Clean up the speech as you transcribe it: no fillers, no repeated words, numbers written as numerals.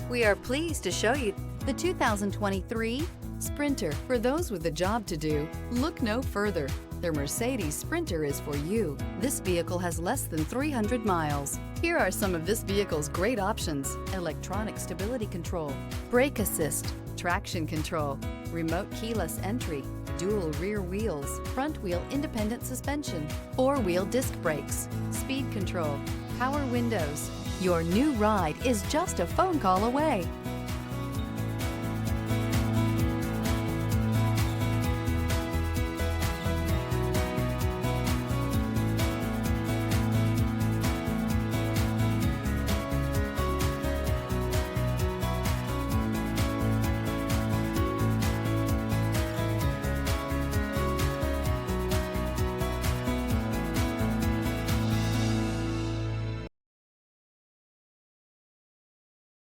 We are pleased to show you the 2023 Sprinter. For those with a job to do, look no further. The Mercedes Sprinter is for you. This vehicle has less than 300 miles. Here are some of this vehicle's great options: electronic stability control, brake assist, traction control, remote keyless entry, dual rear wheels, front wheel independent suspension, four-wheel disc brakes, speed control, power windows. Your new ride is just a phone call away.